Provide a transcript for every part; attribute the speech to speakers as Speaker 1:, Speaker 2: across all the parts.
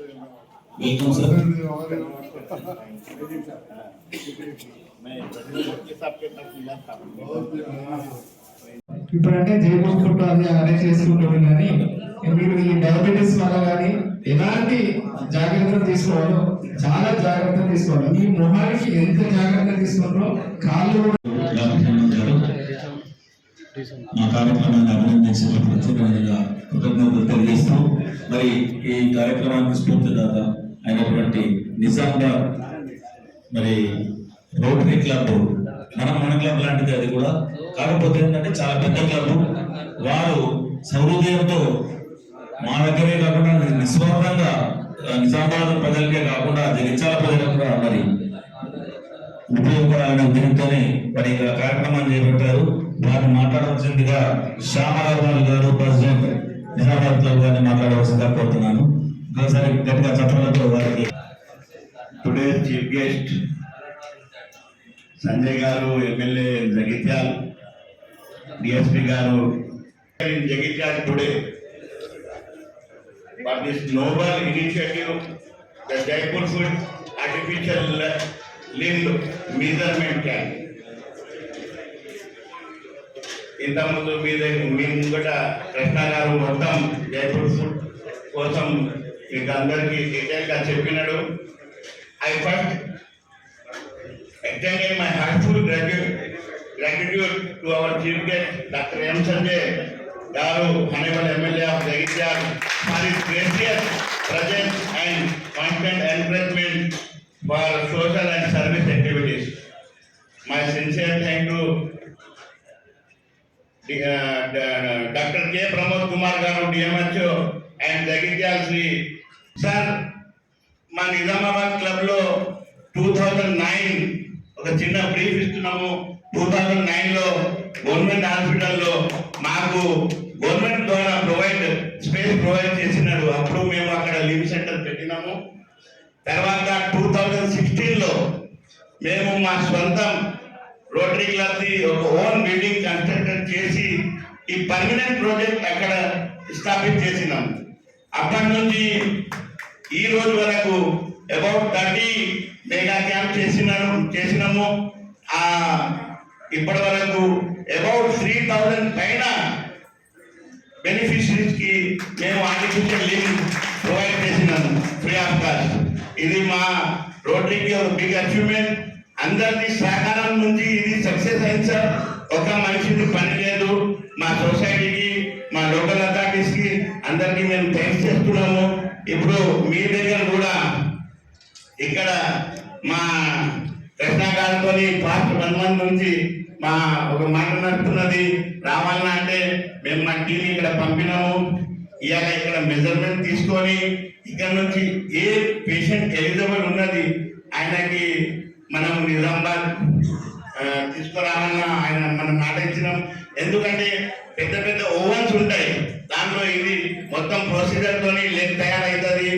Speaker 1: Welcome sir.
Speaker 2: ఇప్పుడంటే Jaipur food అది arrange చేసుకుంటారు, కానీ మీరు ఈ డయాబెటీస్ వల్ల కానీ ఎలాంటి జాగ్రత్తలు తీసుకోవాలో చాలా జాగ్రత్తలు తీసుకోవాలి. మీ మొహానికి ఎంత జాగ్రత్తలు తీసుకుంటారో కాళ్ళు
Speaker 1: మా కార్యక్రమాన్ని అభినందించిన ప్రత్యేకంగా కృతజ్ఞతలు తెలియజేస్తూ, మరి ఈ కార్యక్రమానికి స్ఫూర్తిదాత అయినటువంటి నిజామాబాద్ మరి రోటరీ క్లబ్, మన క్లబ్ లాంటిది అది కూడా, కాకపోతే ఏంటంటే చాలా పెద్ద క్లబ్. వారు సౌహృదయంతో మా దగ్గరే కాకుండా నిస్వార్థంగా నిజామాబాద్ ప్రజలకే కాకుండా జగిత్యాల ప్రజలకు కూడా మరి ఉపయోగపడాలనే ఉద్దేశంతోనే మరి కార్యక్రమాన్ని చేపట్టారు. వారిని మాట్లాడవలసిందిగా శ్యామరావు గారు, ప్రెసిడెంట్ నిజామాబాద్ క్లబ్ గారిని మాట్లాడవలసిందిగా కోరుతున్నాను. ఒకసారి గట్టిగా చట్టాలతో వారికి.
Speaker 3: టుడే చీఫ్ గెస్ట్ సంజయ్ గారు, ఎమ్మెల్యే జగిత్యాల్, డిఎస్పీ గారు. in Jagitial today for this noble initiative, the Jaipur Food Artificial Limb Measurement Camp. ఇంతకుముందు మీ ముంగట కృష్ణ గారు మొత్తం జైపూర్ ఫుడ్ కోసం మీకు అందరికీ డీటెయిల్గా చెప్పినాడు. I first extending my heartfelt gratitude to our chief guest, Dr. M. Sanjay Garu, Honorable MLA of Jagityal, for his gracious presence and constant encouragement for social and service activities. My sincere thanks to Dr. K. Pramod Kumar Garu, DMHO, and Jagityal Sri. Sir, మా Nizamabad club లో 2009 ఒక చిన్న brief ఇస్తున్నాము. 2009లో government హాస్పిటల్లో మాకు government ద్వారా space provide చేసినాడు. అప్పుడు మేము అక్కడ లివ్ సెంటర్ పెట్టినాము. తర్వాత 2016లో మేము మా సొంతం రోటరీ క్లబ్ది ఒక ఓన్ బిల్డింగ్ కన్స్ట్రక్షన్ చేసి ఈ పర్మనెంట్ ప్రాజెక్ట్ అక్కడ స్థాపిత చేసినాము. అప్పటి నుంచి ఈ రోజు వరకు అబౌట్ 30 మెగా క్యాంప్ చేసినాము. ఇప్పటి వరకు అబౌట్ 3000 పైన బెనిఫిషరీస్ కి మేము ఆర్టిఫిషియల్ లింబ్ ప్రొవైడ్ చేసినాము ఫ్రీ ఆఫ్ కాస్ట్. ఇది మా రోటరీకి ఒక బిగ్ అచీవ్మెంట్. అందరిది సహకారం నుంచి ఇది సక్సెస్ అయింది సార్. ఒక మనిషిని పని లేదు. మా సొసైటీకి, మా లోకల్ అథారిటీస్ కి అందరికీ మేము థ్యాంక్స్ చేస్తున్నాము. ఇప్పుడు మీ దగ్గర కూడా ఇక్కడ మా కృష్ణ గారితో పాస్ట్ 1 month నుంచి మా ఒక మాట నడుస్తున్నది. రావాలన్నా అంటే మేము మా టీం ఇక్కడ పంపినాము. ఇవాళ ఇక్కడ మెజర్మెంట్ తీసుకొని ఇక్కడ నుంచి ఏ పేషెంట్ ఎలిజిబుల్ ఉన్నది ఆయనకి మనం నిజామాబాద్ తీసుకురావాలన్నా ఆయన మనం మాట ఇచ్చినాం. ఎందుకంటే పెద్ద పెద్ద ఓవెన్స్ ఉంటాయి, దాంట్లో ఇది మొత్తం ప్రొసీజర్ తోని లెగ్ తయారవుతుంది.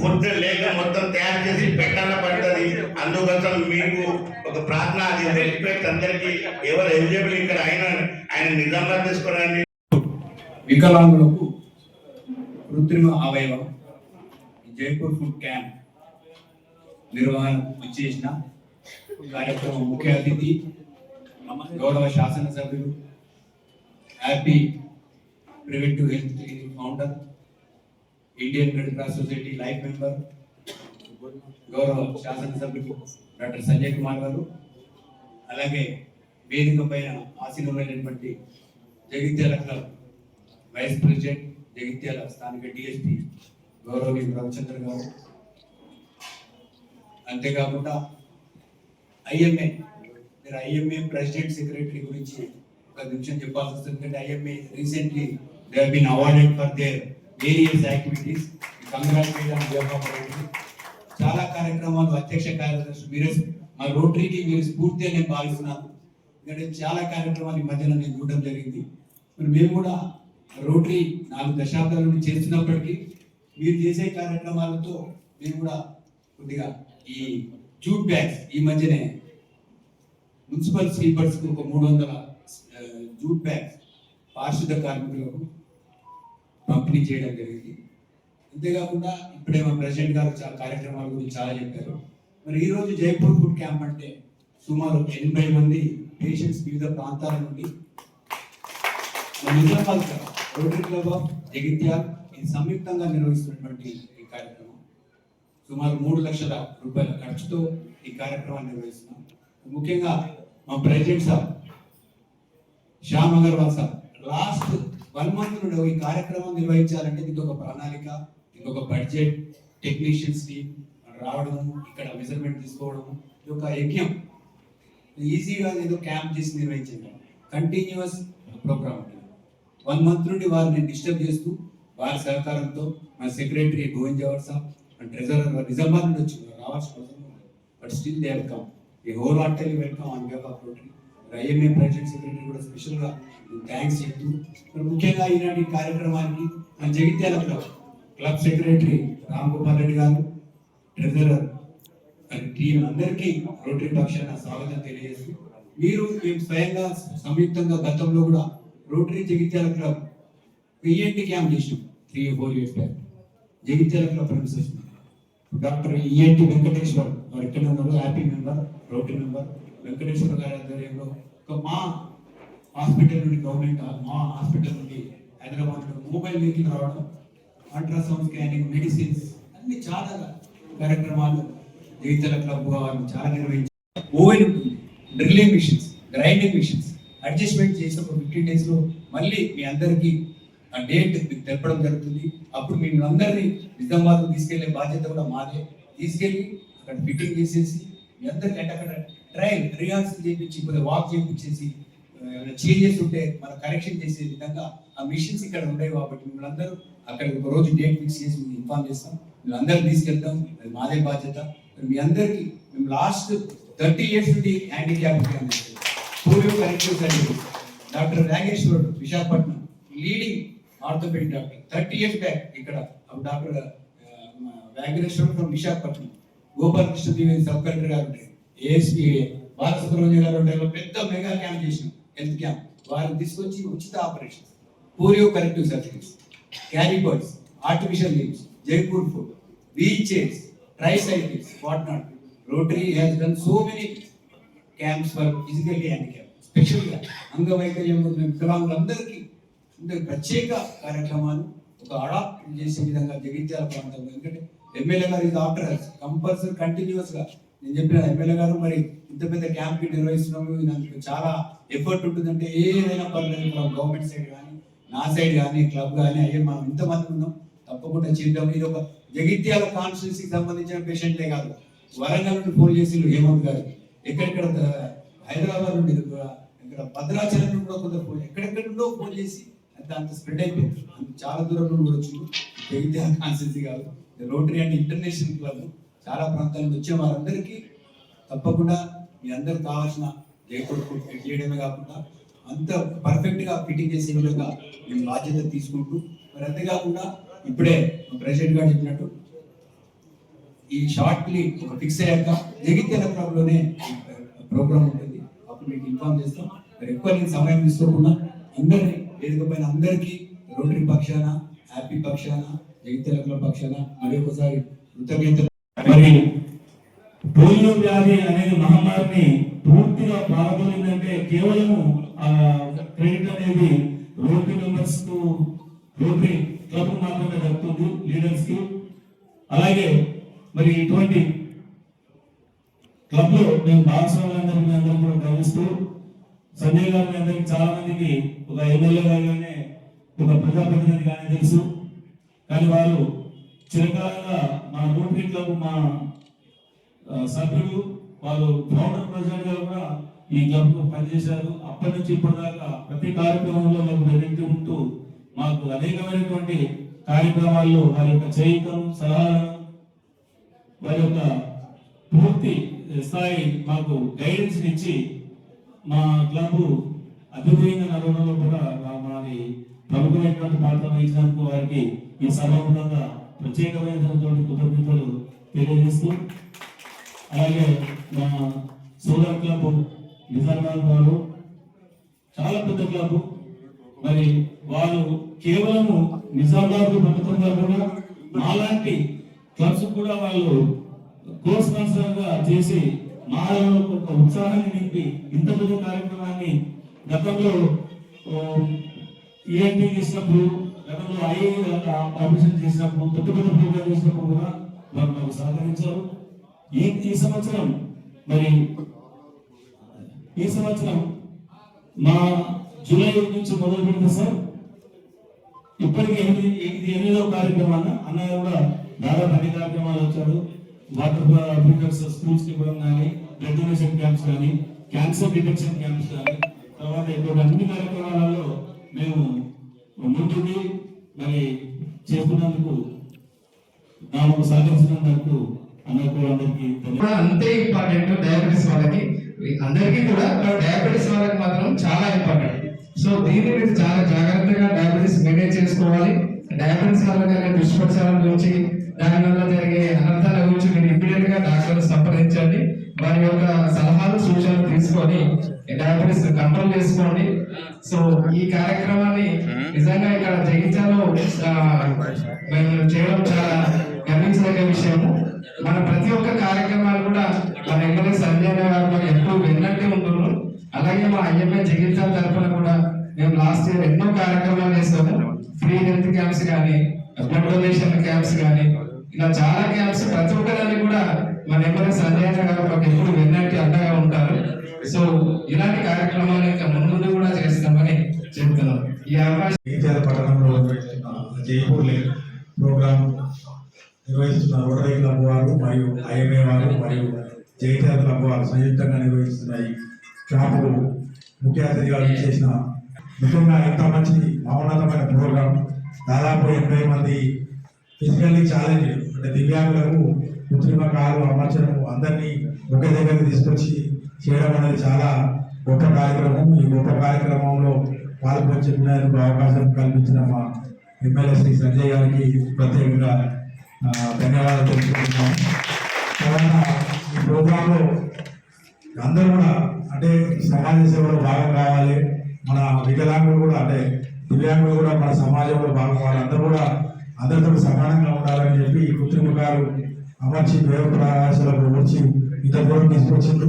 Speaker 3: ఫుడ్ లేక మొత్తం తయారు చేసి పెట్టాల పడుతుంది. అందుకోసం మీకు ఒక ప్రార్థన, అది రెస్పెక్ట్ అందరికి ఎవరు ఎలిజిబుల్ ఇక్కడ ఆయన నిజామాబాద్ తీసుకోవడానికి.
Speaker 4: వికలాంగులకు కృత్రిమ అవయవం జైపూర్ ఫుడ్ క్యాంప్ నిర్వహణ చేసిన కార్యక్రమం ముఖ్య అతిథి గౌరవ శాసనసభ్యులు, happy preventive health clinic founder, Indian Red Cross society life member, గౌరవ శాసనసభ్యులు డాక్టర్ సంజయ్ కుమార్ గారు, అలాగే వేదిక పైన ఆసీనులైనటువంటి Jagtial club vice president, Jagtial స్థానిక డిఎస్పీ గౌరవనీయులు రవిచంద్ర గారు, అంతేకాకుండా ఐఎంఏ, మీరు ఐఎంఏ ప్రెసిడెంట్ సెక్రటరీ గురించి ఒక నిమిషం చెప్పాల్సి వస్తుంది. ఎందుకంటే IMA recently they have been awarded for their various activities. చాలా కార్యక్రమాలు అధ్యక్ష కార్యదర్శి మీరు మా రోటరీకి మీరు స్ఫూర్తి అని నేను భావిస్తున్నాను. ఎందుకంటే చాలా కార్యక్రమాలు ఈ మధ్యలో నేను చూడడం జరిగింది. మరి మేము కూడా రోటరీ 4 దశాబ్దాల నుండి చేస్తున్నప్పటికీ మీరు చేసే కార్యక్రమాలతో మేము కూడా కొద్దిగా ఈ జూట్ బ్యాగ్స్ ఈ మధ్యనే మున్సిపల్ స్వీపర్స్ కు ఒక 300 జూట్ బ్యాగ్స్ పారిశుద్ధ కార్మికులకు పంపిణీ చేయడం జరిగింది. అంతేకాకుండా ఇప్పుడే మా ప్రెసిడెంట్ గారు చాలా కార్యక్రమాల గురించి చాలా చెప్పారు. మరి ఈ రోజు జైపూర్ ఫుడ్ క్యాంప్ అంటే సుమారు 80 మంది పేషెంట్స్ వివిధ ప్రాంతాల నుండి మన Nizamabad rotary club of Jagtial ఇది సంయుక్తంగా నిర్వహిస్తున్నటువంటి ఈ కార్యక్రమం సుమారు 3 లక్షల రూపాయల ఖర్చుతో ఈ కార్యక్రమాన్ని నిర్వహిస్తున్నాం. ముఖ్యంగా మా president sir Shyam Agarwal sir last 1 month నుండి ఈ కార్యక్రమం నిర్వహించాలంటే దీనికి ఒక ప్రణాళిక, దీనికి ఒక బడ్జెట్, టెక్నీషియన్స్ టీమ్ రావడం, ఇక్కడ మెజర్మెంట్ తీసుకోవడం, ఇది ఒక యజ్ఞం. ఈజీగా ఏదో క్యాంప్ చేసి నిర్వహించింది, కంటిన్యూస్ ప్రోగ్రామ్ ఉంటుంది. 1 మంత్ నుండి వారిని డిస్టర్బ్ చేస్తూ వారి సహకారంతో మా secretary Govind Jawahar sir, treasurer Nizamabad నుండి వచ్చి రావాల్సిన అవసరం ఉంది, బట్ స్టిల్ దే వెల్కమ్. ఈ whole heartedly welcome on behalf of rotary. IMA president secretary కూడా స్పెషల్గా థ్యాంక్స్ చెప్తూ, ముఖ్యంగా ఈనాటి కార్యక్రమానికి మన జగిత్యాల క్లబ్ సెక్రటరీ రామ్ గోపాల్ రెడ్డి గారు, ట్రెజరర్ టీం అందరికీ రోటరీ పక్షాన స్వాగతం తెలియజేస్తూ, మీరు మేము స్వయంగా సంయుక్తంగా గతంలో కూడా rotary Jagtial club ENT camp చేసినాం 3-4 years back. Jagtial club princess doctor ENT Venkateshwar వారు ఇక్కడ ఉన్నారు, happy member, rotary member. Venkateswara గారి ఆధ్వర్యంలో ఒక మా హాస్పిటల్ నుండి గవర్నమెంట్ మా హాస్పిటల్ నుండి హైదరాబాద్లో మొబైల్ వెహికల్ రావడం, అల్ట్రాసౌండ్ స్కానింగ్, మెడిసిన్స్ అన్ని చాలా కార్యక్రమాలు జగిత్యాల క్లబ్ వారు చాలా నిర్వహించారు. ఓవెన్ ఉంటుంది, drilling machines, grinding machines adjustment చేసి ఒక 15 days లో మళ్ళీ మీ అందరికీ ఆ డేట్ మీకు తెలపడం జరుగుతుంది. అప్పుడు మిమ్మల్ని అందరినీ నిజామాబాద్ తీసుకెళ్లే బాధ్యత కూడా మాదే. తీసుకెళ్ళి అక్కడ ఫిట్టింగ్ చేసేసి మీ అందరికీ అంటే అక్కడ ట్రయల్ రిహార్సల్ చేయించి కొద్దిగా వాక్ చేయించేసి చేంజెస్ ఉంటే మన కరెక్షన్ చేసే విధంగా ఆ మిషన్స్ ఇక్కడ ఉండేవి. కాబట్టి మిమ్మల్ని అందరూ అక్కడ ఒక రోజు డేట్ ఫిక్స్ చేసి మీకు ఇన్ఫార్మ్ చేస్తాం, మీరు అందరూ తీసుకెళ్తాం, అది మాదే బాధ్యత. మీ అందరికీ మేము లాస్ట్ 30 years నుండి హ్యాండిక్యాప్ పూర్వ corrective surgery doctor Rageswarudu Visakhapatnam leading orthopedic doctor 30 years back ఇక్కడ doctor Rageswarudu from Visakhapatnam, Gopalakrishna Dwivedi sub collector గారు ఉంటాయి, ఏఎస్పీ బాలసుబ్రహ్మణ్య గారు ఉంటాయి, పెద్ద మెగా క్యాంప్ చేసినాం, హెల్త్ క్యాంప్. వారిని తీసుకొచ్చి ఉచిత ఆపరేషన్స్, పోలియో కరెక్టివ్ సర్జరీస్, క్యారీ బర్డ్స్, artificial limbs, Jaipur foot, wheel chairs, tricycles, whatnot. Rotary has done so many camps for physically handicapped, especially అంగవైకల్యం వికలాంగులందరికీ ప్రత్యేక కార్యక్రమాలు ఒక అడాప్ట్ చేసే విధంగా జగిత్యాల ప్రాంతంలో. ఎందుకంటే ఎమ్మెల్యే గారు ఇది ఆఫ్టర్ కంపల్సరీ కంటిన్యూస్ గా నేను చెప్పిన ఎమ్మెల్యే గారు మరి ఇంత పెద్ద క్యాంప్ నిర్వహిస్తున్నాము, దానికి చాలా ఎఫర్ట్ ఉంటుందంటే ఏదైనా పర్లేదు, గవర్నమెంట్ సైడ్ కానీ నా సైడ్ కానీ క్లబ్ కానీ అయ్యే మనం ఇంతమంది ఉన్నాం తప్పకుండా చేద్దాం. ఇది ఒక జగిత్యాల కాన్స్టిట్యూన్సీకి సంబంధించిన పేషెంట్లే కాదు, వరంగల్ నుండి ఫోన్ చేసిండ్రు హేమంత్ గారు, ఎక్కడెక్కడ హైదరాబాద్ నుండి ఇక్కడ భద్రాచలం నుండి కూడా కొంత ఫోన్, ఎక్కడెక్కడ నుండో ఫోన్ చేసి అంత స్ప్రెడ్ అయిపోయింది, చాలా దూరం నుండి కూడా వచ్చింది. జగిత్యాల కాన్స్టిట్యూన్సీ కాదు, రోటరీ అండ్ ఇంటర్నేషనల్ క్లబ్ చాలా ప్రాంతాల నుంచి వచ్చే వారందరికీ తప్పకుండా మీ అందరికి కావాల్సిన జైపూర్ ఫుడ్ చేయడమే కాకుండా అంత పర్ఫెక్ట్ గా ఫిట్టింగ్ చేసే విధంగా మేము బాధ్యత తీసుకుంటూ, మరి అంతేకాకుండా ఇప్పుడే ప్రెసిడెంట్ గారు చెప్పినట్టు ఈ షార్ట్లీ ఒక ఫిక్స్ అయ్యాక జగిత్యాల క్లబ్ లోనే ప్రోగ్రామ్ ఉంటుంది, అప్పుడు మీకు ఇన్ఫార్మ్ చేస్తాం. మరి ఎక్కువ నేను సమయం తీసుకోకుండా అందరినీ వేదిక పైన అందరికీ రోటరీ పక్షాన, హ్యాపీ పక్షాన, జగిత్యాల క్లబ్ పక్షాన మరి ఒకసారి కృతజ్ఞతలు.
Speaker 1: మరి పోలియో వ్యాధి అనేది మహమ్మారిని పూర్తిగా పాల్గొనిందంటే కేవలము క్రెడిట్ అనేది రోటరీ మెంబర్స్ కు, రోటరీ క్లబ్ మాత్రమే దక్కుతుంది, లీడర్స్ కి. అలాగే మరి ఇటువంటి క్లబ్ లో మేము భాగస్వాములందరినీ అందరూ కూడా గమనిస్తూ, సంజయ్ గారి అందరికి చాలా మందికి ఒక ఎమ్మెల్యే గారిగానే ఒక ప్రజాప్రతినిధి గానే తెలుసు, కానీ వారు చిరకాలంగా మా రోటరీ క్లబ్ మా సభ్యులు, వాళ్ళు ఫౌండర్ ప్రెసిడెంట్ గా కూడా ఈ క్లబ్ కు పనిచేశారు. అప్పటి నుంచి ఇప్పటిదాకా ప్రతి కార్యక్రమంలో మాకు వెనక్కి ఉంటూ మాకు అనేకమైనటువంటి కార్యక్రమాల్లో వారి యొక్క చేయికను, సలహాలను, వారి యొక్క పూర్తి స్థాయి మాకు గైడెన్స్ ఇచ్చి మా క్లబ్ అభివృద్ధిగా నడవడంలో కూడా మాది ప్రముఖమైనటువంటి పాత్ర వహించినందుకు వారికి ఈ సభాముఖంగా ప్రత్యేకమైనటువంటి కృతజ్ఞతలు తెలియజేస్తూ, అలాగే మా సోదర్ క్లబ్ నిజామాబాద్ వారు చాలా పెద్ద క్లబ్, మరి వాళ్ళు కేవలము నిజామాబాద్ ప్రభుత్వంగా కూడా మాలాంటి క్లబ్స్ కూడా వాళ్ళు కో స్పాన్సర్ గా చేసి మాలో ఒక ఉత్సాహాన్ని నింపి ఇంత పెద్ద కార్యక్రమాన్ని గతంలో ఈఎన్టీ చేసినప్పుడు, గతంలో ఐఏ ఆపరేషన్ చేసినప్పుడు, పెద్ద పెద్ద ప్రోగ్రామ్ చేసినప్పుడు కూడా వారు మాకు సహకరించారు. ఈ సంవత్సరం మరి ఈ సంవత్సరం మా జూలై నుంచి మొదలు పెడితే సార్ ఇప్పటికి ఇది 8వ కార్యక్రమాన అన్నయ్య కూడా దాదాపు 10 కార్యక్రమాలు వచ్చాడు. వాటర్ ఫిల్టర్స్ స్కూల్స్ కి ఇవ్వడం కానీ, బ్లడ్ డొనేషన్ క్యాంప్స్ కానీ, క్యాన్సర్ డిటెక్షన్ క్యాంప్స్ కానీ, తర్వాత ఇప్పుడు అన్ని కార్యక్రమాలలో మేము ముందుండి మరి చేస్తున్నందుకు నాకు సహకరించినందుకు అన్నకు అందరికీ
Speaker 2: కూడా అంతే ఇంపార్టెంట్ డయాబెటీస్ వాళ్ళకి, అందరికీ కూడా డయాబెటీస్ వాళ్ళకి మాత్రం చాలా ఇంపార్టెంట్. సో దీన్ని మీరు చాలా జాగ్రత్తగా డయాబెటీస్ మేనేజ్ చేసుకోవాలి. డయాబెటీస్ వల్ల జరిగే దుష్పరిణామాల గురించి, దాని వల్ల జరిగే అనర్థాల గురించి మీరు ఇమ్మీడియట్ గా డాక్టర్ని సంప్రదించండి. వారి యొక్క సలహాలు సూచనలు తీసుకొని డయాబెటీస్ కంట్రోల్ చేసుకోండి. సో ఈ కార్యక్రమాన్ని నిజంగా ఇక్కడ జగిత్యాలలో మేము చేయడం చాలా గర్వించదగ్గ విషయము. మన ప్రతి ఒక్క కార్యక్రమాలు కూడా మన ఎమ్మెల్యే సంజయ్ గారు మాకు ఎప్పుడు విన్నట్టే ఉంటున్నారు. అలాగే మా ఐఎంఏ జగిత్యాల తరఫున కూడా మేము లాస్ట్ ఇయర్ ఎన్నో కార్యక్రమాలు చేస్తాము. ఫ్రీ హెల్త్ క్యాంప్స్ కానీ, బ్లడ్ డొనేషన్ క్యాంప్స్ కానీ, ఇలా చాలా క్యాంప్స్ ప్రతి ఒక్కదాన్ని కూడా మన ఎమ్మెల్యే సంజయ్ గారు మాకు ఎప్పుడు విన్నట్టు అండగా ఉంటారు. సో ఇలాంటి కార్యక్రమాలు ఇంకా ముందు కూడా చేస్తామని చెప్తున్నాం. ఈ అవకాశం
Speaker 5: జగిత్యాల పట్టణంలో నిర్వహిస్తున్న జైపూర్ లేక్ ప్రోగ్రామ్ నిర్వహిస్తున్న రోటరీ క్లబ్ వారు మరియు ఐఎంఏ వారు మరియు జగిత్యాల క్లబ్ వారు సంయుక్తంగా నిర్వహిస్తున్న ఈ క్యాంపు ముఖ్య అతిథిగా చేసిన ముఖ్యంగా ఇంత మంచి మహోన్నతమైన ప్రోగ్రాం, దాదాపు 80 మంది ఫిజికల్లీ ఛాలెంజ్ అంటే దివ్యాంగులకు కృత్రిమ కాలు అమర్చడం, అందరినీ ఒకే దగ్గరికి తీసుకొచ్చి చేయడం అనేది చాలా గొప్ప కార్యక్రమం. ఈ గొప్ప కార్యక్రమంలో పాల్గొనేందుకు అవకాశం కల్పించిన మా ఎమ్మెల్యే శ్రీ సంజయ్ గారికి ప్రత్యేకంగా ధన్యవాదాలు తెలుపుతున్నాము. తర్వాత ఈ ప్రోగ్రాంలో అందరూ కూడా అంటే సమాజ సేవలో భాగం కావాలి. మన వికలాంగులు కూడా అంటే దివ్యాంగులు కూడా మన సమాజంలో భాగం కావాలి. అందరూ కూడా అందరితో సమానంగా ఉండాలని చెప్పి ఈ కృత్రిమ కాలు అమర్చి వేరే ప్రయాసాలకు వచ్చి ఇంత దూరం తీసుకొచ్చిండ్రు,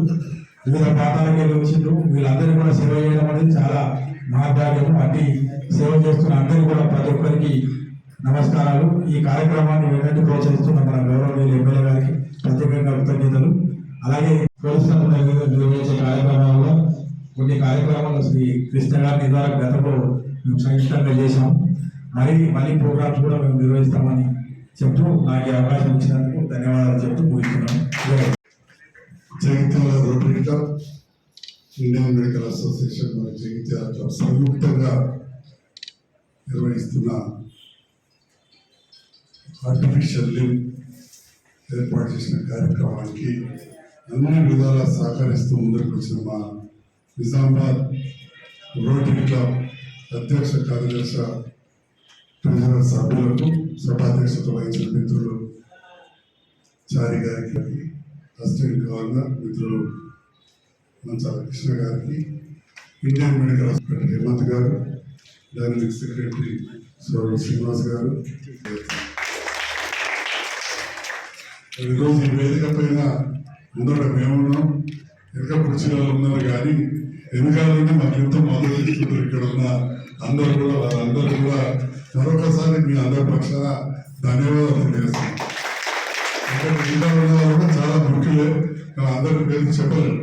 Speaker 5: వివిధ ప్రాంతాలకు వెళ్ళి వచ్చిండ్రు. వీళ్ళందరినీ కూడా సేవ చేయడం అనేది చాలా మహాభాగ్యం. అన్ని సేవ చేస్తున్న అందరికీ కూడా ప్రతి ఒక్కరికి నమస్కారాలు. ఈ కార్యక్రమాన్ని వెంటనే ప్రోత్సహిస్తున్న మన గౌరవనీయులు ఎమ్మెల్యే గారికి ప్రత్యేకంగా కృతజ్ఞతలు. అలాగే నిర్వహించే కార్యక్రమాల్లో కొన్ని కార్యక్రమాలు శ్రీ కృష్ణ గారి నిర్ధారణ గతంలో మేము సంయుక్తంగా చేశాం. మళ్ళీ ప్రోగ్రామ్స్ కూడా మేము నిర్వహిస్తామని చెప్తూ నాకు ఈ అవకాశం ఇచ్చినందుకు ధన్యవాదాలు చెప్తూ ముగిస్తున్నాం.
Speaker 6: Jagtial rotary club, Indian medical association మరియు జగిత్యాల క్లబ్ సంయుక్తంగా నిర్వహిస్తున్న ఆర్టిఫిషియల్ లింబ్ ఏర్పాటు చేసిన కార్యక్రమానికి అన్ని విధాలా సహకరిస్తూ ముందుకు వచ్చిన మా నిజామాబాద్ రోటరీ క్లబ్ అధ్యక్ష కార్యదర్శి ట్రెజరర్ సభ్యులకు, సభాధ్యక్షత వహించిన మిత్రులు చారి గారికి, అసిస్టెంట్ గవర్నర్ మిత్రులు మంచాల కృష్ణ గారికి, ఇండియన్ మెడికల్ హాస్పిటల్ హేమంత్ గారు, డైనమిక్ సెక్రటరీ సోదరు శ్రీనివాస్ గారు. ఈరోజు ఈ వేదిక పైన ముందర మేమున్నాం, వెనుక కుర్చీలలో ఉన్నారు, కానీ వెనుకాల నుండి మాకు ఎంతో మద్దతు ఇస్తున్నారు ఇక్కడ ఉన్న అందరూ కూడా. వాళ్ళందరూ కూడా మరొకసారి మీ అందరి పక్షాన ధన్యవాదాలు తెలియజేస్తున్నాం. అంటే మిగతా ఉన్న వాళ్ళు కూడా చాలా ముఖ్యులే, కానీ అందరి పేరు చెప్పలేరు.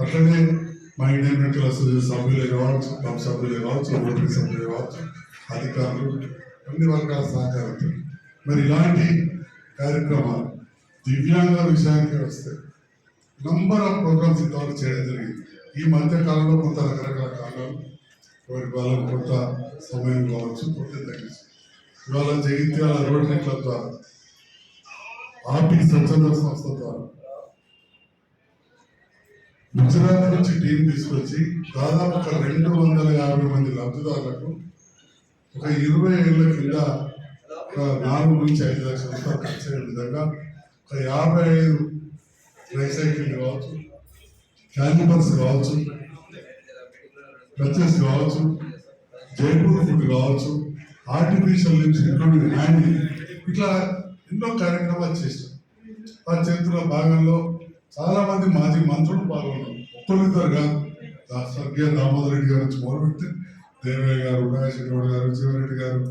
Speaker 6: అట్లనే మా ఇండియన్ మెడికల్ అసోసియేషన్ సభ్యులే కావచ్చు, క్లబ్ సభ్యులే కావచ్చు, రోటరీ సభ్యులే కావచ్చు, అధికారులు, అన్ని వర్గాల సహకారంతో మరి ఇలాంటి కార్యక్రమాలు దివ్యాంగుల విషయానికి వస్తే నంబర్ ఆఫ్ ప్రోగ్రామ్స్ ఇంతవరకు చేయడం జరిగింది. ఈ మధ్య కాలంలో కొంత రకరకాల కారణాలు, వారి వాళ్ళ కొంత సమయం కావచ్చు, కొంత తగ్గించి ఇవాళ జగిత్యాల రోటరీ క్లబ్ ద్వారా, ఆర్టీ స్వచ్ఛంద సంస్థ ద్వారా గుజరాత్ నుంచి టీం తీసుకొచ్చి దాదాపు ఒక 250 మంది లబ్ధిదారులకు ఒక 20 ఏళ్ల కింద ఒక 4 నుంచి 5 లక్షల రూపాయలు ఖర్చు అయ్యే విధంగా ఒక 55 ట్రైసైకిల్ కావచ్చు, క్యాన్బర్స్ కావచ్చు, క్లచెస్ కావచ్చు, జైపూర్ ఫుడ్ కావచ్చు, ఆర్టిఫిషియల్ లిప్స్ ఇంక్లూడింగ్ హ్యాండ్, ఇట్లా ఎన్నో కార్యక్రమాలు చేశాం. ఆ చరిత్ర భాగంలో చాలా మంది మాజీ మంత్రులు పాల్గొన్నారు. ఒక్కరిద్దరు కాదు, స్వర్గీయ దామోదర్ రెడ్డి గారు నుంచి మొదలుపెడితే దేవయ్య గారు, నాగేశ్వర గౌడ్ గారు, శివరెడ్డి గారు,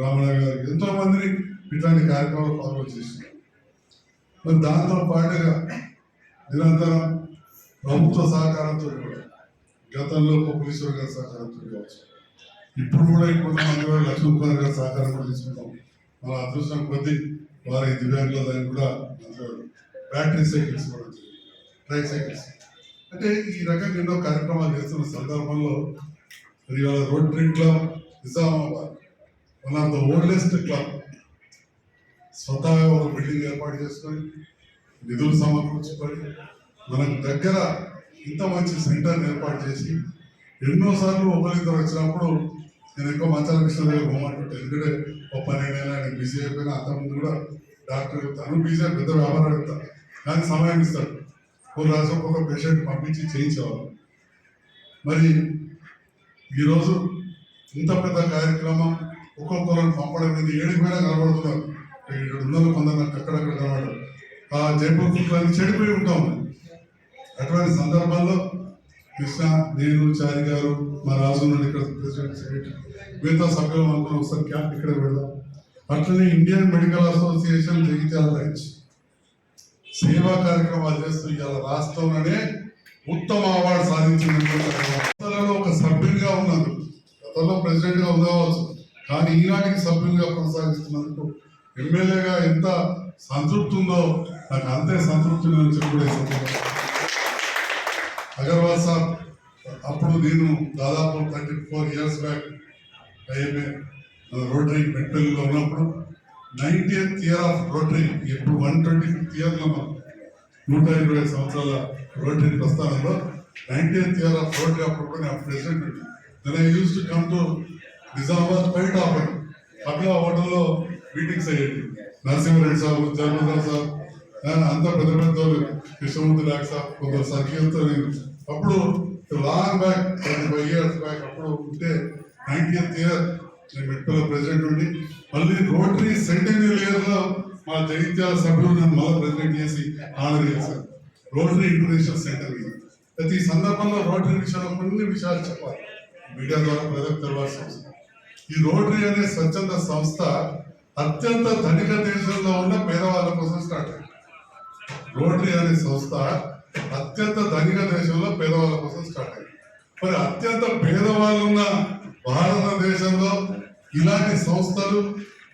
Speaker 6: రామణ గారు, ఎంతో మందిని ఇట్లాంటి కార్యక్రమాలు పాల్గొని చేశారు. మరి దాంతో పాటుగా నిరంతరం ప్రభుత్వ సహకారంతో కూడా గతంలో పోలీసులు గారి సహకారంతో కావచ్చు, ఇప్పుడు కూడా కొంతమంది లక్ష్మీకుమార్ గారి సహకారం కూడా తీసుకుంటాం. మన అదృష్టం కొద్దీ వారి దివ్యాంగుల దానికి కూడా బ్యాటరీ సైకిల్స్ కూడా ట్రై సైకిల్స్ అంటే ఈ రకంగా ఎన్నో కార్యక్రమాలు చేస్తున్న సందర్భంలో ఇవాళ rotary club Nizamabad one of the oldest club స్వతహాగా ఒక బిల్డింగ్ ఏర్పాటు చేసుకొని నిధులు సమకూర్చుకొని మనకు దగ్గర ఇంత మంచి సెంటర్ ఏర్పాటు చేసి ఎన్నోసార్లు ఒకరిద్దరు వచ్చినప్పుడు నేను ఎక్కువ మంచాల కృష్ణ దగ్గర పోమంటుంటే ఎందుకంటే ఒక 12 ఏళ్ళ ఆయన బిజీ అయిపోయినా అంతకుముందు కూడా డాక్టర్ తను బిజీ పెద్ద వ్యాపారం పెడతాను కానీ సమయం ఇస్తాడు. ఒక రాష్ట్రం ఒక పేషెంట్ పంపించి చేయించేవాళ్ళు. మరి ఈరోజు ఇంత పెద్ద కార్యక్రమం ఒక్కొక్కరు పంపడం మీద 7 పైన కనబడుతున్నారు. ఇక్కడ ఉన్న కొందరు నాకు అక్కడక్కడ కనబడరు. ఆ జైపూర్ కుట్లని చెడిపోయి ఉంటాం. అటువంటి సందర్భాల్లో కృష్ణ, నేను, చారి గారు, మా రాజు నుండి ఇక్కడ ప్రెసిడెంట్ సెక్రటరీ మిగతా సభ్యులు అనుకుని ఒకసారి క్యాంప్ ఇక్కడ పెడదాం. అట్లనే Indian medical association Jagtial branch సేవా కార్యక్రమాలు చేస్తూ ఇవాళ రాష్ట్రంలోనే ఉత్తమ అవార్డు సాధించిన ఒక సభ్యునిగా ఉన్నందుకు, గతంలో ప్రెసిడెంట్ గా ఉండవచ్చు కానీ ఈనాటికి సభ్యునిగా కొనసాగిస్తున్నందుకు ఎమ్మెల్యేగా ఎంత సంతృప్తి ఉందో నాకు అంతే సంతృప్తి నుంచి కూడా అగర్వాల్ సార్ అప్పుడు నేను దాదాపు 34 years బ్యాక్ అయిపోయి రోటరీ మెట్పల్లిలో ఉన్నప్పుడు 90th year ఆఫ్ రోటరీ, ఇప్పుడు 125th year లో 125 సంవత్సరాల రోటరీ ప్రస్థానంలో 90th year ఆఫ్ రోటరీ అప్పుడు కూడా నేను president. Then I use to come to Nizamabad బయట పక్కన హోటల్లో మీటింగ్స్ అయ్యేది. నరసింహారెడ్డి సార్, జగన్నాథ్ సార్, అంతా పెద్ద పెద్ద కృష్ణమూర్తి డాక్ సార్, కొందరు సర్కిల్తో అప్పుడు లాంగ్ బ్యాక్ 25 years బ్యాక్ అప్పుడు ఉంటే 90th year నేను మెట్పల్లి ప్రెసిడెంట్ ఉండి మళ్ళీ రోటరీ సెంటెనియల్ ఇయర్ లో మా జగిత్యాల సభ్యులు నన్ను మళ్ళీ ప్రెసిడెంట్ చేసి ఆనర్ చేశారు. రోటరీ ఇంటర్నేషనల్ సెంటర్ అయితే ఈ సందర్భంలో రోటరీ విషయంలో కొన్ని విషయాలు చెప్పాలి, మీడియా ద్వారా ప్రజలకు తెలవాల్సి వస్తుంది. ఈ రోటరీ అనే స్వచ్ఛంద సంస్థ అత్యంత ధనిక దేశంలో ఉన్న పేదవాళ్ళ కోసం స్టార్ట్ అయింది. రోటరీ అనే సంస్థ అత్యంత ధనిక దేశంలో పేదవాళ్ళ కోసం స్టార్ట్ అయింది. మరి అత్యంత పేదవాళ్ళు ఉన్న భారతదేశంలో ఇలాంటి సంస్థలు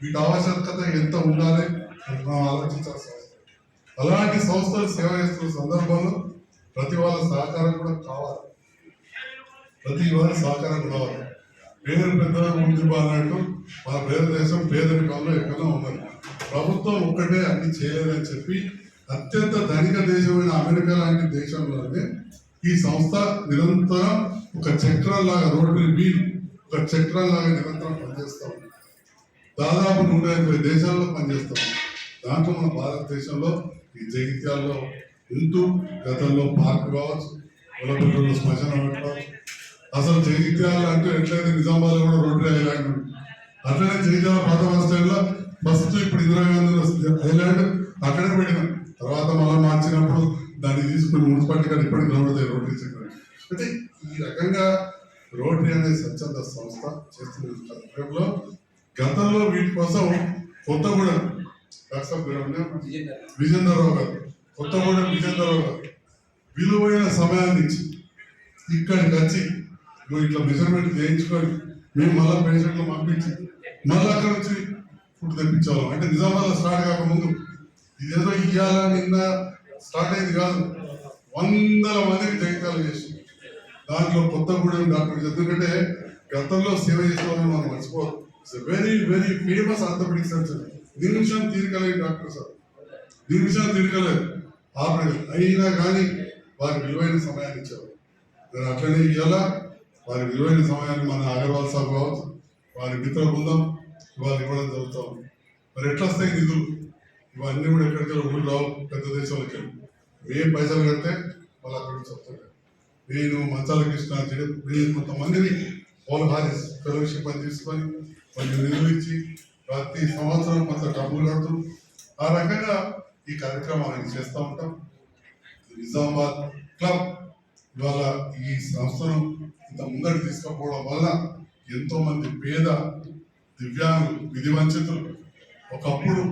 Speaker 6: వీటి ఆవశ్యకత ఎంత ఉండాలి మనం ఆలోచించాల్సిన అవసరం. అలాంటి సంస్థలు సేవ చేస్తున్న సందర్భంలో ప్రతి వాళ్ళ సహకారం కూడా కావాలి. ప్రతి వాళ్ళ సహకారం కావాలి. పేరు పెద్దలు ముందు అన్నట్టు మన భారతదేశం పేదరికంలో ఎక్కడో ఉన్నది. ప్రభుత్వం ఒక్కటే అన్ని చేయలేదని చెప్పి అత్యంత ధనిక దేశమైన అమెరికా లాంటి దేశంలోనే ఈ సంస్థ నిరంతరం ఒక చక్రం లాగా రోటరీ వీల్ ఒక చక్రం లాగా నిరంతరం పనిచేస్తూ ఉంది. దాదాపు 150 దేశాల్లో పనిచేస్తాం. దాంట్లో మన భారతదేశంలో ఈ జగిత్యాల్లో ఉంటూ గతంలో పార్క్ కావచ్చు, పొలపల్లిలో శ్మశానం కావచ్చు, అసలు జగిత్యాల అంటే ఎట్లయితే నిజామాబాద్ కూడా రోటరీ ఐలాండ్ ఉంది, అట్లనే జగిత్యాల పాత బస్ స్టాండ్ లో ఫస్ట్ ఇప్పుడు ఇందిరాగాంధీ ఐలాండ్ అక్కడే పెట్టినాం. తర్వాత మళ్ళీ మార్చినప్పుడు దాన్ని తీసుకుని మున్సిపాలిటీ గారు ఇప్పటికి కనబడతాయి రోటరీ సెక్టర్. అంటే ఈ రకంగా రోటరీ అనే స్వచ్ఛంద సంస్థ చేస్తున్న గతంలో వీటి కోసం కొత్తగూడెం విజేంద్రరావు గారు, కొత్తగూడెం విజేంద్రరావు గారు విలువైన సమయాన్ని ఇచ్చి ఇక్కడికి వచ్చి ఇట్లా మెజర్మెంట్ చేయించుకొని మేము మళ్ళీ పేషెంట్లు పంపించి మళ్ళీ అక్కడ నుంచి ఫుడ్ తెప్పించేవాళ్ళం. అంటే నిజామాబాద్ స్టార్ట్ కాకముందు ఇదేదో ఇయ్యాల నిన్న స్టార్ట్ అయింది కాదు, 100 మందికి జగిత్యాలు చేసి దాంట్లో కొత్తగూడెం డాక్టర్, ఎందుకంటే గతంలో సేవ చేసిన వాళ్ళని మనం మర్చిపోవాలి. It's very very famous orthopedic surgeon. నిమిషం తీరికలేదు డాక్టర్ సార్, నిమిషం తీరికలేదు ఆపరేషన్ అయినా కానీ వారి విలువైన సమయాన్ని ఇచ్చారు. అట్లనే ఇవాళ వారి విలువైన సమయాన్ని మన అగర్వాల్ సాబ్ కావచ్చు, వారి మిత్ర బృందం ఇవాళ ఇవ్వడం జరుగుతాం. మరి ఎట్లా వస్తాయి నిధులు? ఇవన్నీ కూడా ఎక్కడికి ఊళ్ళు రావు, పెద్ద దేశాలకి మేము పైసలు కడితే వాళ్ళు అక్కడి నుంచి వస్తాయి. నేను మంచాల కృష్ణ నేను కొంతమందిని పోల్ హారిస్ ఫెలోషిప్ అని తీసుకొని వాళ్ళు నిధులు ఇచ్చి ప్రతి సంవత్సరం కొంత డబ్బులు కడుతూ ఆ రకంగా ఈ కార్యక్రమాన్ని చేస్తూ ఉంటాం. నిజామాబాద్ క్లబ్ ఇవాళ ఈ సంస్థను ఇంత ముందరికి తీసుకుపోవడం వల్ల ఎంతో మంది పేద దివ్యాంగులు విధి వంచితులు ఒకప్పుడు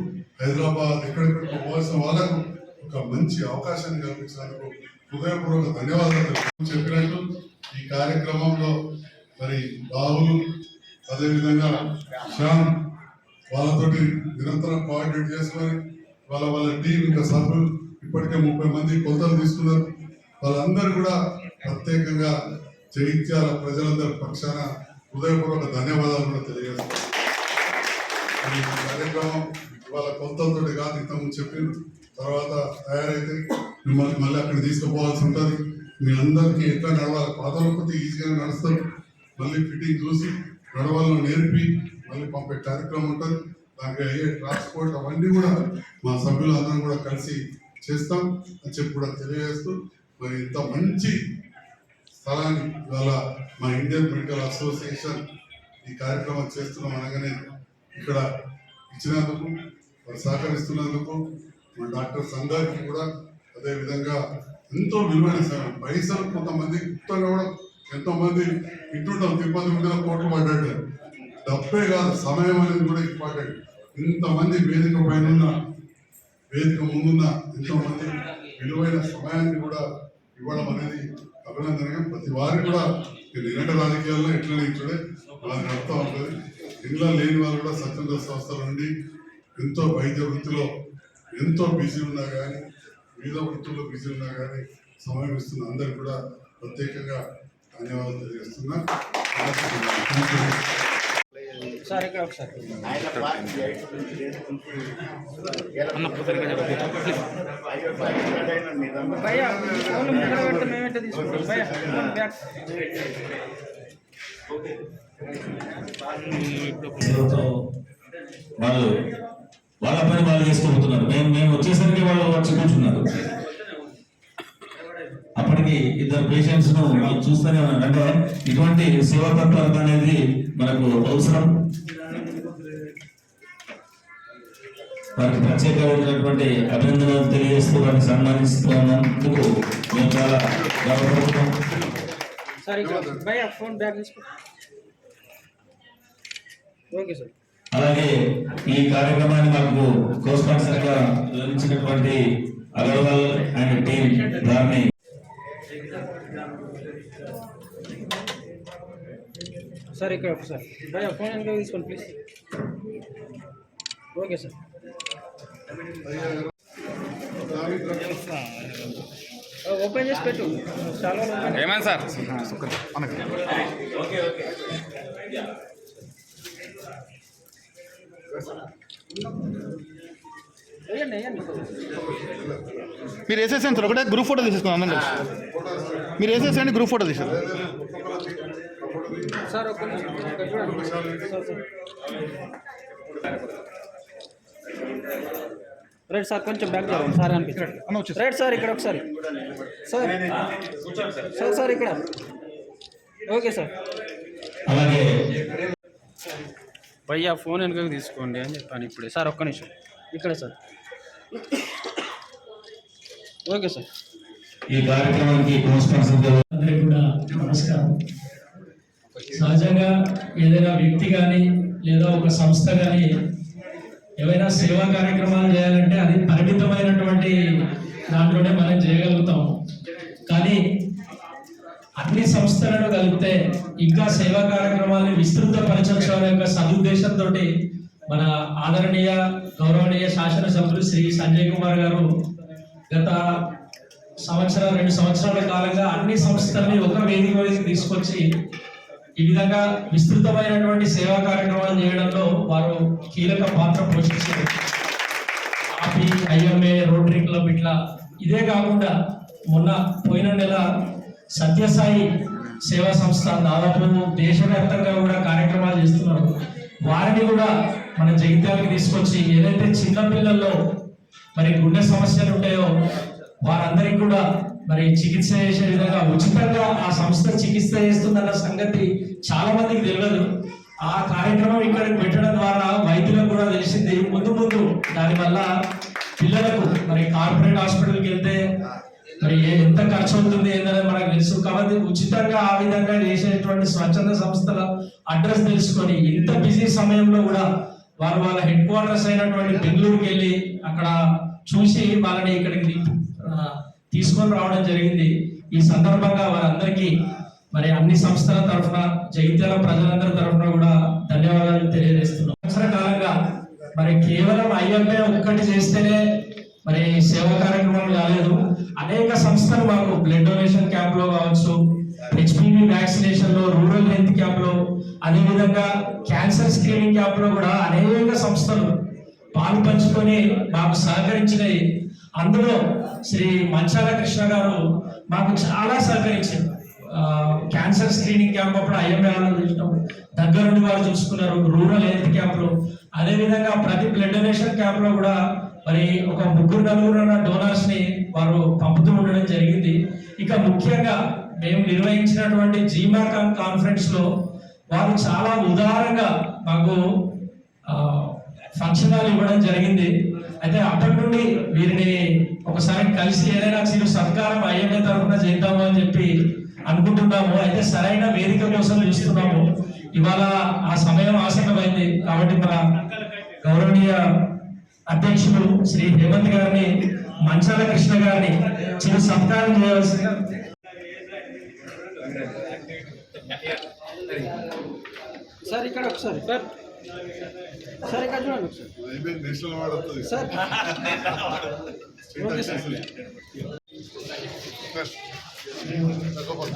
Speaker 6: హైదరాబాద్ ఎక్కడెక్కడికి పోవాల్సిన వాళ్ళకు ఒక మంచి అవకాశాన్ని కల్పించినందుకు హృదయపూర్వక ధన్యవాదాలు చెప్పినట్టు ఈ కార్యక్రమంలో మరి బాబులు అదేవిధంగా శ్యామ్ వాళ్ళతోటి నిరంతరం కోఆర్డినేట్ చేసుకొని వాళ్ళ టీం ఇంకా సభ్యులు ఇప్పటికే 30 మంది కొలతలు తీసుకున్నారు. వాళ్ళందరూ కూడా ప్రత్యేకంగా జగిత్యాల ప్రజలందరి పక్షాన హృదయపూర్వక ధన్యవాదాలు కూడా తెలియజేస్తారు. ఈ కార్యక్రమం ఇవాళ కొలతలతోటి కాదు, ఇంతకుముందు చెప్పిన తర్వాత తయారైతే మిమ్మల్ని మళ్ళీ అక్కడ తీసుకుపోవాల్సి ఉంటుంది. మీ అందరికీ ఎట్లా నడవాలి, పాతలు కొద్ది ఈజీగా నడుస్తారు, మళ్ళీ ఫిట్టింగ్ చూసి నడవాలను నేర్పి మళ్ళీ పంపే కార్యక్రమం ఉంటుంది. దానికి అయ్యే ట్రాన్స్పోర్ట్ అవన్నీ కూడా మా సభ్యులందరం కూడా కలిసి చేస్తాం అని చెప్పి కూడా తెలియజేస్తూ, మరి ఇంత మంచి స్థలాన్ని ఇవాళ మా ఇండియన్ మెడికల్ అసోసియేషన్ ఈ కార్యక్రమం చేస్తున్నాం అనగానే ఇక్కడ ఇచ్చినందుకు మరి సహకరిస్తున్నందుకు మా డాక్టర్ సంఘానికి కూడా అదేవిధంగా ఎంతో విలువైన సమయం. పైసలు కొంతమంది గుప్తంగా కూడా ఎంతో మంది ఇంటుంటాం, తిరుపతి మీద కోట్లు పడ్డట్టు. డబ్బే కాదు, సమయం అనేది కూడా ఇంపార్టెంట్. ఇంతమంది వేదిక పైన వేదిక ముందున్న ఎంతో మంది విలువైన సమయాన్ని కూడా ఇవ్వడం అనేది అభినందనగా. ప్రతి వారికి కూడా నిరంతర రాజకీయాల్లో ఎట్లనే ఇచ్చుడే వాళ్ళకి అర్థం ఉంటుంది. ఇంట్లో లేని వాళ్ళు కూడా స్వచ్ఛంద సంస్థల నుండి ఎంతో వైద్య వృత్తిలో ఎంతో బిజీ ఉన్నా కానీ, వివిధ వృత్తుల్లో బిజీ ఉన్నా కానీ సమయం ఇస్తున్న అందరికి కూడా ప్రత్యేకంగా ధన్యవాదాలు తెలియజేస్తున్నా.
Speaker 1: వాళ్ళు వాళ్ళ పని వాళ్ళు చేసుకోబోతున్నారు. మేము వచ్చేసరికి వాళ్ళు వచ్చి కూర్చున్నారు. అప్పటికి 2 పేషెంట్స్ ను వాళ్ళు చూస్తూనే ఉన్నారు. అంటే ఇటువంటి సేవా తత్పరత అనేది మనకు అవసరం. వారికి ప్రత్యేకమైనటువంటి అభినందనలు తెలియజేస్తూ వారిని సన్మానిస్తున్నందుకు మేము చాలా గర్వపడుతున్నాం. అలాగే ఈ కార్యక్రమాన్ని మాకు కో స్పాన్సర్ గా లభించినటువంటి అగర్వాల్ అండ్ టీం దాన్ని
Speaker 7: సార్ ఇక్కడ సార్ భయ ఫోన్ వెనక తీసుకోండి ప్లీజ్. Okay sir. ఓపెన్ చేసి పెట్టు. చాలా
Speaker 8: ఏమైంది సార్?
Speaker 9: మీరు వేసేసాను సార్, ఒకటే గ్రూప్ ఫోటో తీసేసుకున్నాం అందరం. మీరు వేసేసండి, గ్రూప్ ఫోటో తీసారు
Speaker 7: సార్. ఒక రైట్ సార్, కొంచెం బ్యాక్ చేయండి సార్ అనిపించండి. రైట్ సార్, ఇక్కడ ఒకసారి సార్. సార్ సార్ ఇక్కడ. Okay sir.
Speaker 1: అలాగే
Speaker 7: భయ్యా ఫోన్ వెనుకకి తీసుకోండి అని చెప్పాను ఇప్పుడే సార్. ఒక్క నిమిషం ఇక్కడ సార్. Okay sir.
Speaker 1: ఈ కార్యక్రమానికి కో స్పాన్సర్ గా
Speaker 10: అందరికీ కూడా నమస్కారం. సహజంగా ఏదైనా వ్యక్తి కానీ లేదా ఒక సంస్థ కానీ ఏవైనా సేవా కార్యక్రమాలు చేయాలంటే అది పరిమితమైనటువంటి దాంట్లోనే మనం చేయగలుగుతాం. కానీ అన్ని సంస్థలను కలిపితే ఇంకా సేవా కార్యక్రమాలను విస్తృతపరచడం యొక్క సదుద్దేశంతో మన ఆదరణీయ గౌరవనీయ శాసనసభ్యులు శ్రీ సంజయ్ కుమార్ గారు గత 2 సంవత్సరాల కాలంగా అన్ని సంస్థల్ని ఒక వేదిక మీదకి తీసుకొచ్చి ఈ విధంగా విస్తృతమైనటువంటి సేవా కార్యక్రమాలు చేయడంలో వారు కీలక పాత్ర పోషించారు. ఆపి ఐఎంఏ, రోటరీ క్లబ్ ఇట్లా. ఇదే కాకుండా మొన్న పోయిన నెల సత్యసాయి సేవా సంస్థ దాదాపు దేశవ్యాప్తంగా కూడా కార్యక్రమాలు చేస్తున్నారు. వారిని కూడా మన జగిత్యాలకి తీసుకొచ్చి ఏదైతే చిన్నపిల్లల్లో మరి గుండె సమస్యలు ఉంటాయో వారందరికీ కూడా మరి చికిత్స చేసే విధంగా ఉచితంగా ఆ సంస్థ చికిత్స చేస్తుందన్న సంగతి చాలా మందికి తెలియదు. ఆ కార్యక్రమం ఇక్కడికి పెట్టడం ద్వారా వైద్యులకు కూడా తెలిసింది. ముందు ముందు దానివల్ల పిల్లలకు మరి కార్పొరేట్ హాస్పిటల్కి వెళ్తే మరి ఎంత ఖర్చు అవుతుంది ఏంటనేది మనకు తెలుసు. కాబట్టి ఉచితంగా ఆ విధంగా చేసేటువంటి స్వచ్ఛంద సంస్థల అడ్రస్ తెలుసుకొని ఇంత బిజీ సమయంలో కూడా వారు వాళ్ళ హెడ్ క్వార్టర్స్ అయినటువంటి బెంగళూరుకి వెళ్ళి అక్కడ చూసి వాళ్ళని ఇక్కడికి తీసుకొని రావడం జరిగింది. ఈ సందర్భంగా వారందరికీ మరి అన్ని సంస్థల తరఫున జగిత్యాల ప్రజలందరి తరఫున కూడా ధన్యవాదాలు తెలియజేస్తున్నాం. సంవత్సర కాలంగా మరి కేవలం ఐఎంఏ ఒక్కటి చేస్తేనే మరి సేవా కార్యక్రమాలు కాలేదు. అనేక సంస్థలు మాకు బ్లడ్ డొనేషన్ క్యాంప్ లో కావచ్చు, హెచ్పివి వ్యాక్సినేషన్ లో, రూరల్ హెల్త్ క్యాంప్ లో, అదేవిధంగా క్యాన్సర్ స్క్రీనింగ్ క్యాంప్ లో కూడా అనేక సంస్థలు పాలు పంచుకొని మాకు సహకరించినాయి. అందులో శ్రీ మంచాల కృష్ణ గారు మాకు చాలా సహకరించారు. క్యాన్సర్ స్క్రీనింగ్ క్యాంప్ అప్పుడు ఐఎంఏ చూసినాం, దగ్గరుండి వారు చూసుకున్నారు. రూరల్ హెల్త్ క్యాంప్ లో, అదేవిధంగా ప్రతి బ్లడ్ డొనేషన్ క్యాంప్ లో కూడా మరి ఒక 3-4 డోనర్స్ ని వారు పంపుతూ ఉండడం జరిగింది. ఇక ముఖ్యంగా మేము నిర్వహించినటువంటి జీమాకాన్ కాన్ఫరెన్స్ లో వారు చాలా ఉదారంగా మాకు ఫంక్షన్ హాల్ ఇవ్వడం జరిగింది. అయితే అప్పటి నుండి వీరిని ఒకసారి కలిసి ఏదైనా చిరు సత్కారం ఐఎంఏ తరఫున చేద్దాము అని చెప్పి అనుకుంటున్నాము. అయితే సరైన వేదిక కోసం చూస్తున్నాము. ఇవాళ ఆ సమయం ఆసన్నమైంది కాబట్టి మన గౌరవనీయ అధ్యక్షుడు శ్రీ హేమంత్ గారిని, మంచాల కృష్ణ గారిని చిరు సత్కారం చేయవలసిందిగా.
Speaker 7: సార్ ఇక్కడ ఒకసారి సార్ సార్ ఇక్కడ చూడండి ఒకసారి సార్. Okay sir.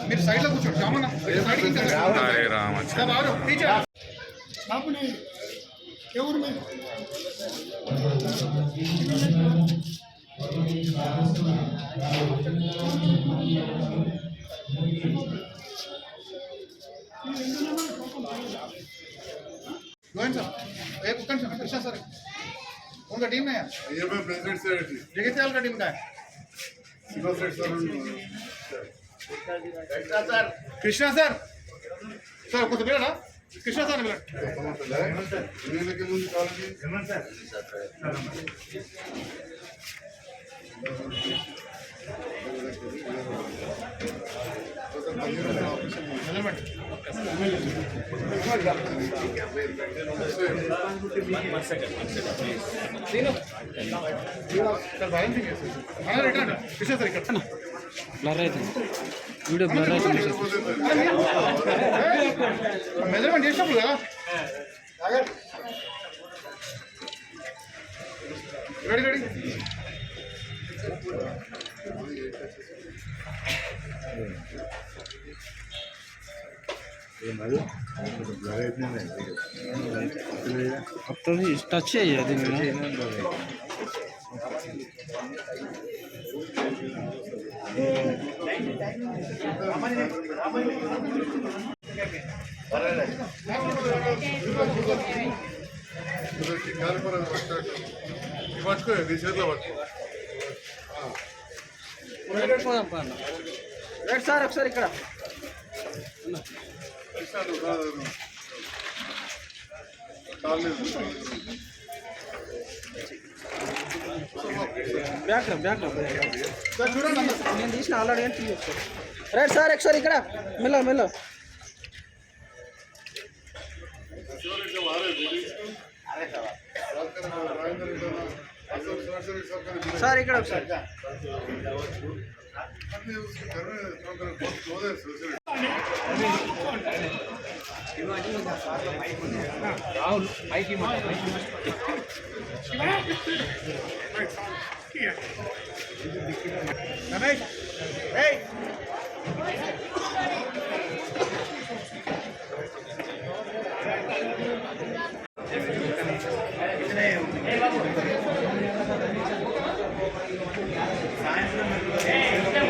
Speaker 9: మీరు సైడ్ లో కూర్చోండి. రామన్న कृष्णा सर उनका टीम है
Speaker 6: ये मैं प्रेसिडेंट से
Speaker 9: जगतियाल का टीम का है कृष्णा सर सर कुछ बोला ना कृष्णा सर बोला
Speaker 6: के मुझे कॉलेज
Speaker 7: బ్లర్ అవుతుంది వీడియో, బ్లర్ అవుతుంది.
Speaker 9: మెజర్మెంట్ చేసినప్పుడు కదా రెడీ రెడీ
Speaker 7: अब तो टच है ये दिन में. రైట్ సార్ ఒకసారి ఇక్కడ బ్యాక్ చూడండి, నేను తీసిన ఆల్రెడీ అని తీయచ్చు. రైట్ సార్ ఒకసారి ఇక్కడ మెల్ల మెల్ల సార్ ఇక్కడ ఒకసారి. రాహుల్ పైకి
Speaker 9: रमेश